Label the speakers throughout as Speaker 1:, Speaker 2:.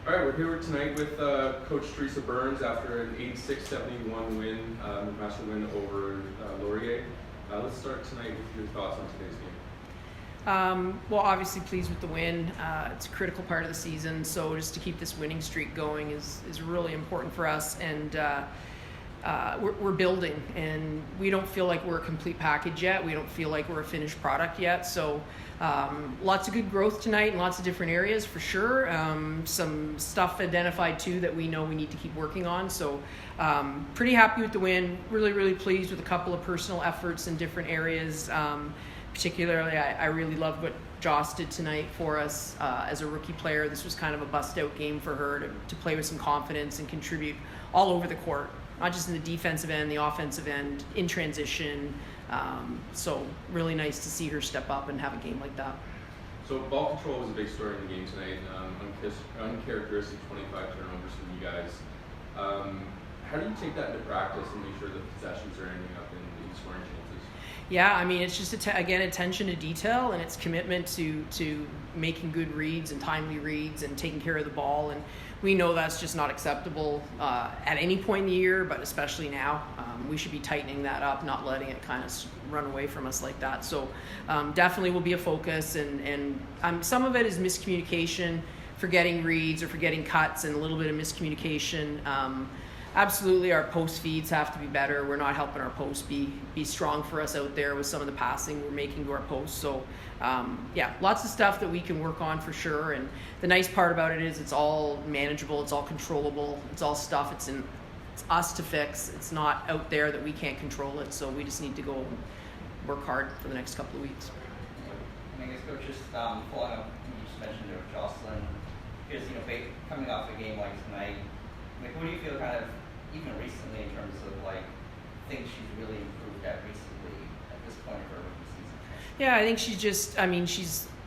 Speaker 1: All right, we're here tonight with Coach Theresa Burns after an 86-71 win, McMaster win over Laurier. Let's start tonight with your thoughts on today's game.
Speaker 2: Well, obviously pleased with the win. It's a critical part of the season, so just to keep this winning streak going is really important for us. And we're building, and we don't feel like we're a complete package yet. We don't feel like we're a finished product yet. So lots of good growth tonight in lots of different areas for sure. Some stuff identified too that we know we need to keep working on. So pretty happy with the win. Really pleased with a couple of personal efforts in different areas. Particularly, I really loved what Joss did tonight for us as a rookie player. This was kind of a bust-out game for her to play with some confidence and contribute all over the court, not just in the defensive end, the offensive end, in transition. So really nice to see her step up and have a game like that.
Speaker 1: So ball control was a big story in the game tonight. Uncharacteristic 25 turnovers from you guys. How do you take that into practice and make sure that possessions are ending up in scoring chances?
Speaker 2: Yeah, I mean, it's just, again, attention to detail, and it's commitment to making good reads and timely reads and taking care of the ball. And we know that's just not acceptable at any point in the year, but especially now. We should be tightening that up, not letting it kind of run away from us like that. So definitely will be a focus. And some of it is miscommunication, forgetting reads or forgetting cuts, and a little bit of miscommunication. Absolutely, our post feeds have to be better. We're not helping our posts be strong for us out there with some of the passing we're making to our posts. So, yeah, lots of stuff that we can work on for sure. And the nice part about it is it's all manageable, it's all controllable, it's all stuff. It's us to fix. It's not out there that we can't control it. So we just need to go and work hard for the next couple of weeks.
Speaker 3: And I guess, Coach, just following up, you just mentioned there with Jocelyn, because coming off a game like tonight, what do you feel kind of, even recently, in terms of things she's really improved at recently at this point of her rookie season?
Speaker 2: Yeah, I think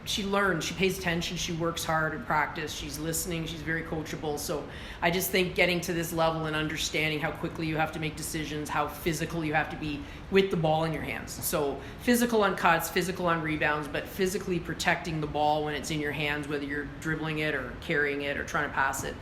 Speaker 2: she learns, she pays attention, she works hard in practice, she's listening, she's very coachable. So I just think getting to this level and understanding how quickly you have to make decisions, how physical you have to be with the ball in your hands. So physical on cuts, physical on rebounds, but physically protecting the ball when it's in your hands, whether you're dribbling it or carrying it or trying to pass it.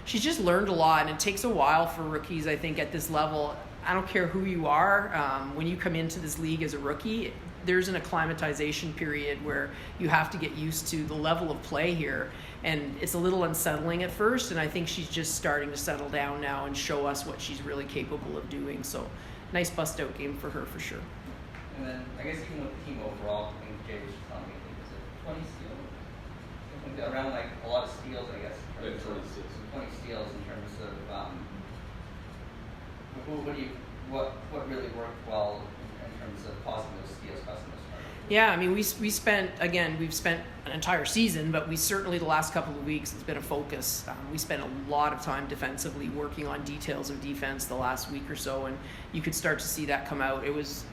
Speaker 2: She's just learned a lot, and it takes a while for rookies, I think, at this level. I don't care who you are. When you come into this league as a rookie, there's an acclimatization period where you have to get used to the level of play here, and it's a little unsettling at first, and I think she's just starting to settle down now and show us what she's really capable of doing. So nice bust-out game for her for sure.
Speaker 3: And then I guess even with the team overall, I think Jay was just telling me, was it 20 steals? Around a lot of steals, I guess.
Speaker 1: 20
Speaker 3: steals in terms of what really worked well in terms of causing those steals, causing those turnovers.
Speaker 2: Yeah, I mean, we've spent an entire season, but we certainly the last couple of weeks it's been a focus. We spent a lot of time defensively working on details of defense the last week or so, and you could start to see that come out. It was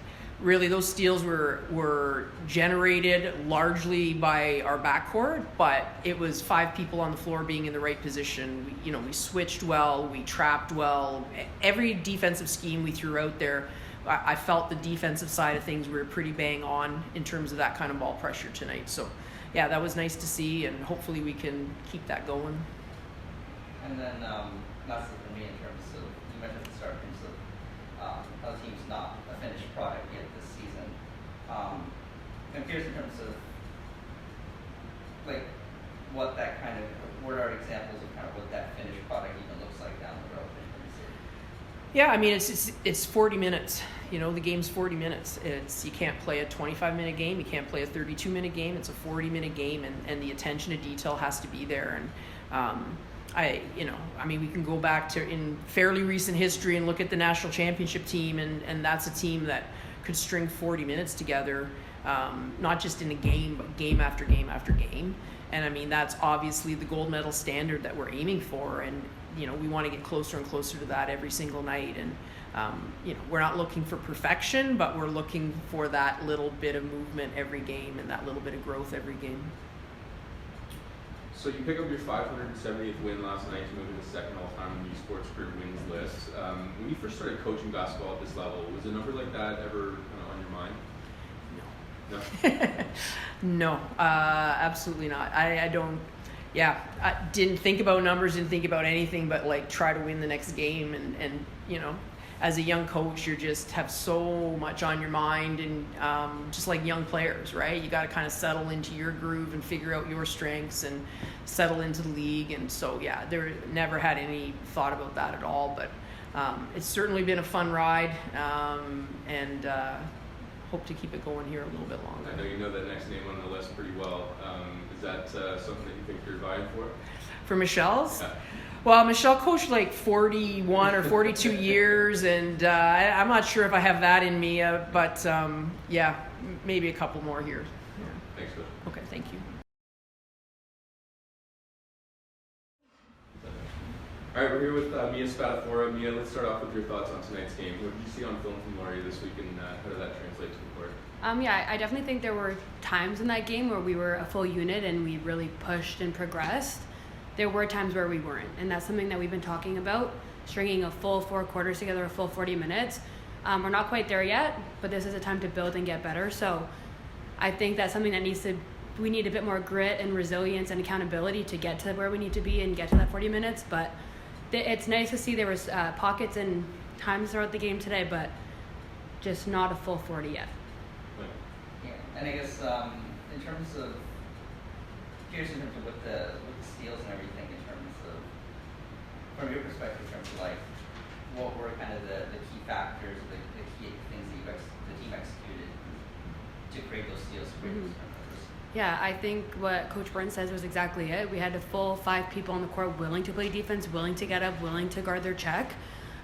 Speaker 2: really, those steals were generated largely by our backcourt, but it was 5 people on the floor being in the right position. We switched well, we trapped well. Every defensive scheme we threw out there, I felt the defensive side of things were pretty bang on in terms of that kind of ball pressure tonight. So, yeah, that was nice to see, and hopefully we can keep that going.
Speaker 3: And then, lastly for me, in terms of, you mentioned at the start, in terms of how the team's not a finished product yet this season. I'm curious in terms of what are examples of kind of what that finished product even looks like down the road?
Speaker 2: Yeah, I mean, it's 40 minutes. The game's 40 minutes. You can't play a 25-minute game. You can't play a 32-minute game. It's a 40-minute game, and the attention to detail has to be there. And we can go back to in fairly recent history and look at the national championship team, and that's a team that could string 40 minutes together, not just in a game, but game after game after game. And I mean, that's obviously the gold medal standard that we're aiming for. And, we want to get closer and closer to that every single night. And, we're not looking for perfection, but we're looking for that little bit of movement every game and that little bit of growth every game.
Speaker 1: So you pick up your 570th win last night to move to the second all-time in the sports career wins list. When you first started coaching basketball at this level, was a number like that ever kind of on your mind?
Speaker 2: No, absolutely not. I don't. yeah, I didn't think about numbers, didn't think about anything but like try to win the next game. And you know, as a young coach, you just have so much on your mind, and just like young players, right? You got to kind of settle into your groove and figure out your strengths and settle into the league. And so, yeah, there never had any thought about that at all. But it's certainly been a fun ride, and hope to keep it going here a little bit longer.
Speaker 1: I know you know that next name on the list pretty well. Is that something that you think you're vying for?
Speaker 2: For Michelle's?
Speaker 1: Yeah.
Speaker 2: Well, Michelle coached like 41 or 42 years, and I'm not sure if I have that in me, but yeah, maybe a couple more here. Yeah.
Speaker 1: Thanks, Coach.
Speaker 2: Okay, thank you.
Speaker 1: All right, we're here with Mia Spadafora. Mia, let's start off with your thoughts on tonight's game. What did you see on film from Laurier this week, and how did that translate to the court?
Speaker 4: Yeah, I definitely think there were times in that game where we were a full unit and we really pushed and progressed. There were times where we weren't, and that's something that we've been talking about, stringing a full 4 quarters together, a full 40 minutes. We're not quite there yet, but this is a time to build and get better. So I think that's something that we need a bit more grit and resilience and accountability to get to where we need to be and get to that 40 minutes. But it's nice to see there was pockets and times throughout the game today, but just not a full 40 yet.
Speaker 3: Yeah, and I guess in terms of with the steals and everything, in terms of from your perspective, in terms of like what were kind of the key factors, the key things that the team executed to create those steals, to create those turnovers.
Speaker 4: Yeah, I think what Coach Burns says was exactly it. We had a full 5 people on the court willing to play defense, willing to get up, willing to guard their check.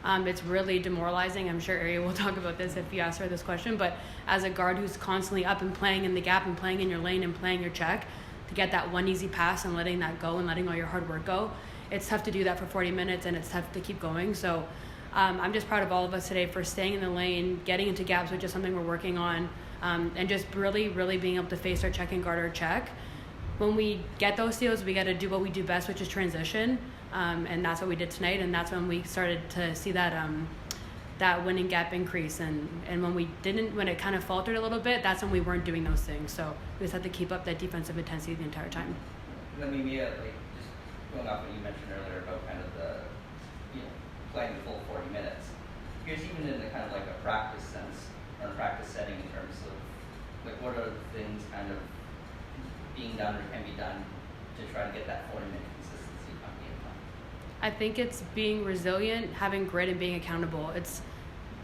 Speaker 4: It's really demoralizing. I'm sure Arianne will talk about this if you ask her this question, but as a guard who's constantly up and playing in the gap and playing in your lane and playing your check, to get that one easy pass and letting that go and letting all your hard work go, it's tough to do that for 40 minutes, and it's tough to keep going. So I'm just proud of all of us today for staying in the lane, getting into gaps, which is something we're working on, and just really, really being able to face our check and guard our check. When we get those steals, we got to do what we do best, which is transition, and that's what we did tonight, and that's when we started to see that winning gap increase, and when it kind of faltered a little bit, that's when we weren't doing those things. So we just had to keep up that defensive intensity the entire time.
Speaker 3: Let me just going off what you mentioned earlier about kind of the playing the full 40 minutes. Because even in the kind of like a practice sense or a practice setting, in terms of like what are the things kind of being done or can be done to try to get that 40-minute consistency on game time?
Speaker 4: I think it's being resilient, having grit, and being accountable. It's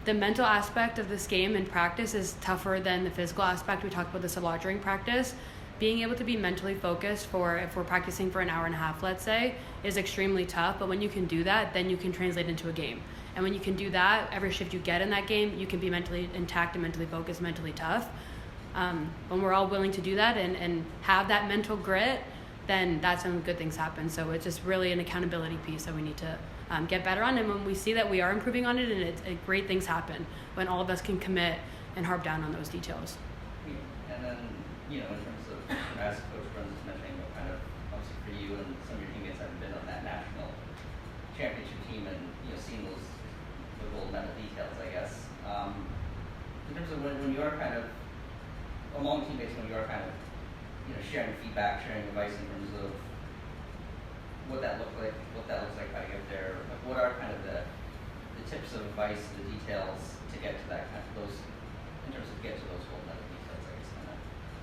Speaker 4: the mental aspect of this game in practice is tougher than the physical aspect. We talked about this a lot during practice. Being able to be mentally focused if we're practicing for an hour and a half, let's say, is extremely tough. But when you can do that, then you can translate into a game. And when you can do that, every shift you get in that game, you can be mentally intact and mentally focused, mentally tough. When we're all willing to do that and have that mental grit, then that's when good things happen. So it's just really an accountability piece that we need to get better on. And when we see that we are improving on it, and great things happen when all of us can commit and harp down on those details.
Speaker 3: And then, in terms of, as Coach Burns was mentioning, kind of obviously for you and some of your teammates haven't been on that national championship team and, seeing the gold medal details, I guess. In terms of when you are kind of among teammates, when you are kind of sharing feedback, sharing advice in terms of what that looks like, how to get there. Like what are kind of the tips of advice, the details to get to that kind of those, in terms of get to those gold medal details, I guess.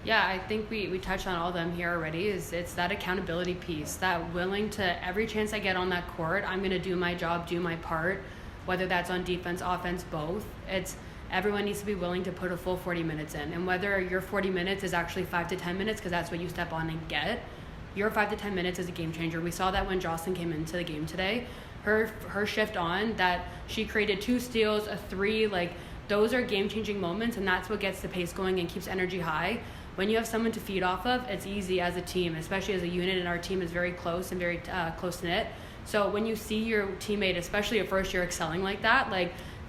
Speaker 4: Yeah, I think we touched on all of them here already. It's that accountability piece, that willing to, every chance I get on that court, I'm going to do my job, do my part, whether that's on defense, offense, both. Everyone needs to be willing to put a full 40 minutes in. And whether your 40 minutes is actually 5 to 10 minutes, because that's what you step on and get, your 5 to 10 minutes is a game changer. We saw that when Jocelyn came into the game today. Her shift on, that she created 2 steals, a 3, those are game-changing moments, and that's what gets the pace going and keeps energy high. When you have someone to feed off of, it's easy as a team, especially as a unit, and our team is very close and very close-knit. So when you see your teammate, especially at first year, excelling like that,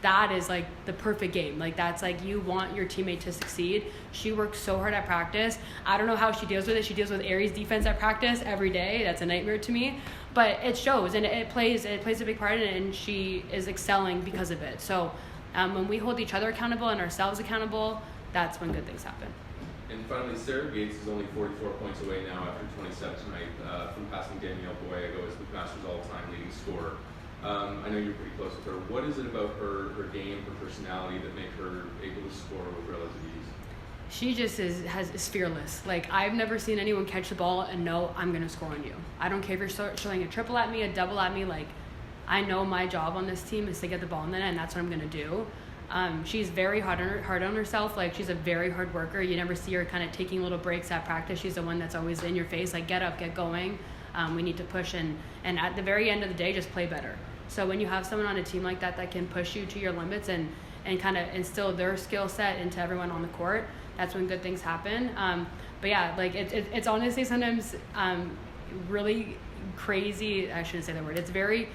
Speaker 4: that is the perfect game. That's you want your teammate to succeed. She works so hard at practice. I don't know how she deals with it. She deals with Aries defense at practice every day. That's a nightmare to me. But it shows, and it plays a big part in it, and she is excelling because of it. So when we hold each other accountable and ourselves accountable, that's when good things happen.
Speaker 1: And finally, Sarah Gates is only 44 points away now after 27 tonight from passing Danielle Boyago as McMaster's all-time leading scorer. I know you're pretty close with her. What is it about her game, her personality that make her able to score with relative ease?
Speaker 4: She just is fearless. Like, I've never seen anyone catch the ball and know I'm going to score on you. I don't care if you're showing a triple at me, a double at me. Like, I know my job on this team is to get the ball in the net, and that's what I'm going to do. She's very hard on herself. Like, she's a very hard worker. You never see her kind of taking little breaks at practice. She's the one that's always in your face, like, get up, get going. We need to push, and at the very end of the day, just play better. So when you have someone on a team like that can push you to your limits and kind of instill their skill set into everyone on the court, that's when good things happen. But yeah, like it's honestly sometimes really crazy. I shouldn't say that word. It's very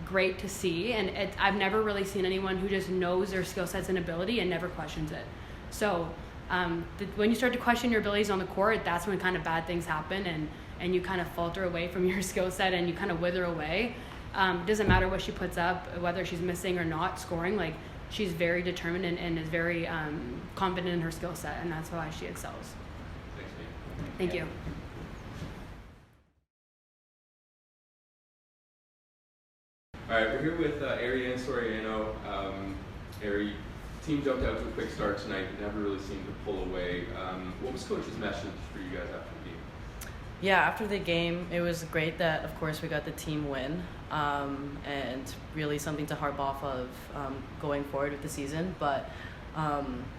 Speaker 4: great to see, and I've never really seen anyone who just knows their skill sets and ability and never questions it. So when you start to question your abilities on the court, that's when kind of bad things happen, and you kind of falter away from your skill set and you kind of wither away. It doesn't matter what she puts up, whether she's missing or not scoring. Like, she's very determined and is very confident in her skill set, and that's why she excels.
Speaker 1: Thanks, Nate.
Speaker 4: Thank you.
Speaker 1: All right, we're here with Arianne Soriano. Ari, team jumped out to a quick start tonight, but never really seemed to pull away. What was Coach's message for you guys after the game?
Speaker 5: Yeah, after the game, it was great that, of course, we got the team win, and really something to harp off of going forward with the season. But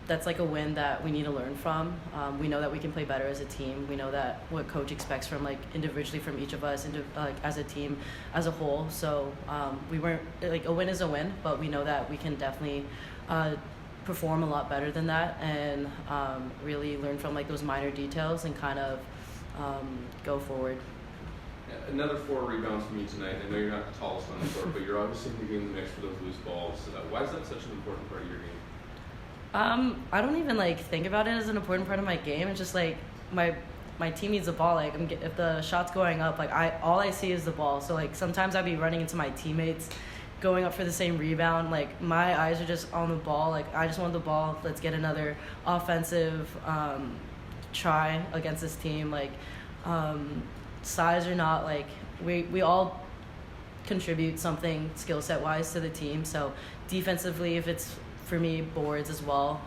Speaker 5: that's like a win that we need to learn from. We know that we can play better as a team. We know that what Coach expects from, like, individually from each of us, as a team as a whole. So we weren't, like, a win is a win, but we know that we can definitely perform a lot better than that, and really learn from, like, those minor details and kind of go forward.
Speaker 1: Another 4 rebounds from you tonight. I know you're not the tallest on the court, but you're obviously going to be in the mix for those loose balls. Why is that such an important part of your game?
Speaker 5: I don't even, like, think about it as an important part of my game. It's just, like, my team needs the ball. Like, if the shot's going up, like, all I see is the ball. So, like, sometimes I'd be running into my teammates going up for the same rebound. Like, my eyes are just on the ball. Like, I just want the ball. Let's get another offensive try against this team. Like, size or not, like, we all contribute something skill set wise to the team. So defensively, if it's for me boards as well,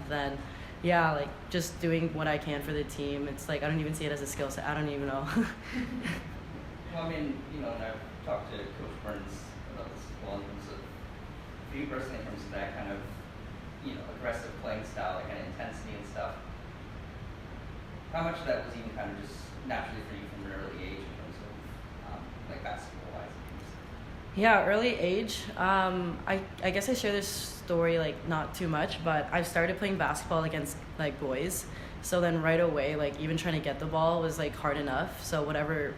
Speaker 5: then yeah, like, just doing what I can for the team. It's like, I don't even see it as a skill set. I don't even know.
Speaker 3: Well, I mean, you know, and I've talked to Coach Burns about this as well, in terms of, for you personally, in terms of that kind of, you know, aggressive playing style, like, kind of intensity and stuff. How much of that was even kind of just naturally for you from an early age in terms of, like, basketball-wise?
Speaker 5: Yeah, early age. I guess I share this story, like, not too much, but I started playing basketball against, like, boys. So then right away, like, even trying to get the ball was, like, hard enough. So whatever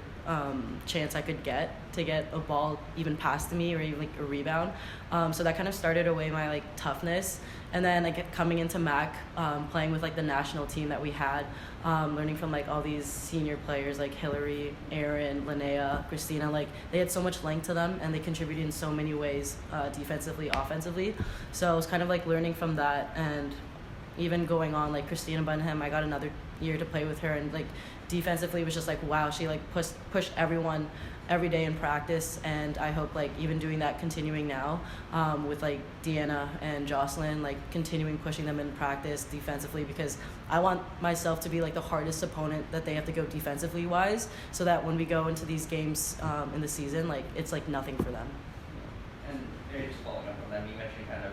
Speaker 5: chance I could get to get a ball even past me or even, like, a rebound. So that kind of started away my, like, toughness. And then, like, coming into MAC, playing with, like, the national team that we had, learning from, like, all these senior players like Hillary, Aaron, Linnea, Christina. Like, they had so much length to them, and they contributed in so many ways, defensively, offensively. So it was kind of like learning from that, and even going on, like, Christina Bunham, I got another year to play with her, and, like, defensively it was just like, wow, she, like, pushed everyone every day in practice. And I hope, like, even doing that, continuing now with, like, Deanna and Jocelyn, like, continuing pushing them in practice defensively, because I want myself to be, like, the hardest opponent that they have to go defensively wise, so that when we go into these games in the season, like, it's, like, nothing for them.
Speaker 3: And maybe just following up on that, you mentioned kind of,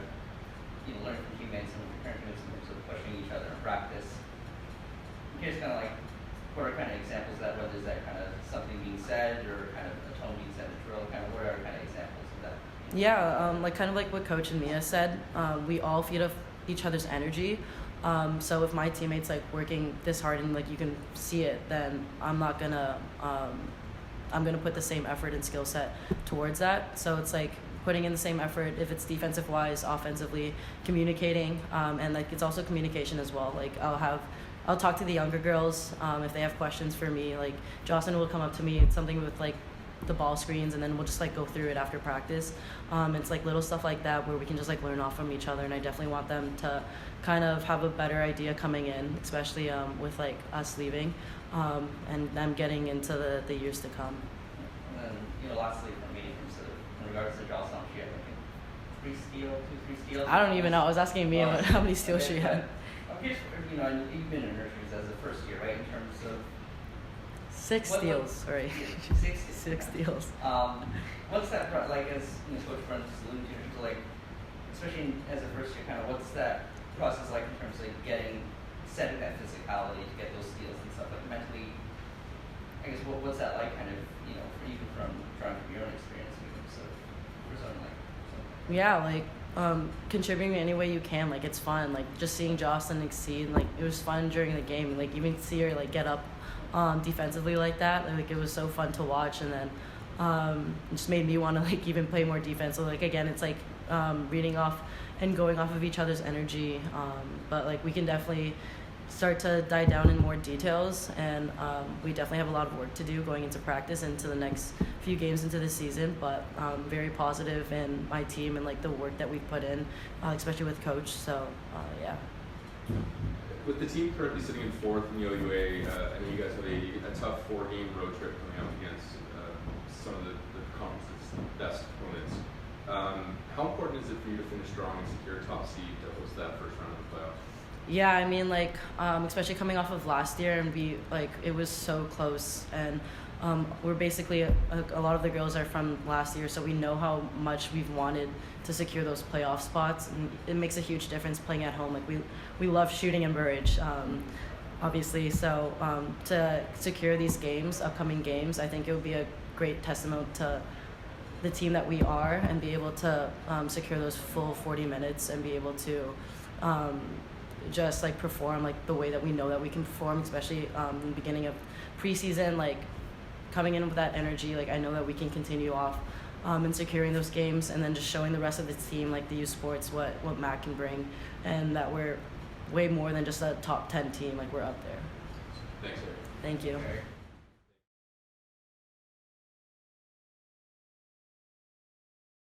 Speaker 3: you know, learning from teammates and current teammates in terms of pushing each other in practice. Here's kind of, like, what are kind of examples of that? Whether is that kind of something being said, or kind of a tone being said in drill? Kind of, what are kind of examples of that?
Speaker 5: Yeah, like, kind of like what Coach and Mia said, we all feed off each other's energy. So if my teammates, like, working this hard and, like, you can see it, then I'm gonna put the same effort and skill set towards that. So it's like putting in the same effort, if it's defensive wise, offensively, communicating, and, like, it's also communication as well. Like, I'll talk to the younger girls if they have questions for me. Like, Jocelyn will come up to me. It's something with, like, the ball screens, and then we'll just like go through it after practice. It's like little stuff like that where we can just like learn off from each other, and I definitely want them to kind of have a better idea coming in, especially with like us leaving, and them getting into the years to come.
Speaker 3: And then, you know, lastly for me, in regards to Jocelyn, she had like a 3 steals.
Speaker 5: I don't even know. I was asking me about how many steals she had.
Speaker 3: I'm curious, you know, and you've been in nurseries as a first year, right? In terms of
Speaker 5: 6 steals, sorry. 6 steals.
Speaker 3: What's that like? As you know, Coach Burns alluded to, like, especially as a first year, kind of what's that process like in terms of like setting that physicality to get those steals and stuff, like mentally? I guess what's that like, kind of, you know, even from drawing from your own experience, so for something like something.
Speaker 5: Yeah, like contributing any way you can, like it's fun, like just seeing Jocelyn exceed, like it was fun during the game, like even see her like get up defensively like that, like it was so fun to watch, and then it just made me want to like even play more defense. So like again, it's like reading off and going off of each other's energy, but like we can definitely start to die down in more details, and we definitely have a lot of work to do going into practice into the next few games into the season, but very positive in my team and like the work that we've put in, especially with coach. So yeah.
Speaker 1: With the team currently sitting in 4th in the OUA, I know you guys have a tough 4-game road trip coming up against some of the conference's best opponents. How important is it for you to finish strong and secure a top seed to host that first round of the playoffs?
Speaker 5: Yeah, I mean, like, especially coming off of last year, and it was so close, and we're basically, a lot of the girls are from last year, so we know how much we've wanted to secure those playoff spots, and it makes a huge difference playing at home. Like, we love shooting in Burridge, obviously, so to secure these games, upcoming games, I think it would be a great testament to the team that we are, and be able to secure those full 40 minutes and be able to just like perform like the way that we know that we can perform, especially in the beginning of preseason, like coming in with that energy. Like I know that we can continue off and securing those games, and then just showing the rest of the team, like the youth sports, what Matt can bring, and that we're way more than just a top 10 team. Like we're up there.
Speaker 1: Thanks, Eric.
Speaker 5: Thank you.
Speaker 3: Okay.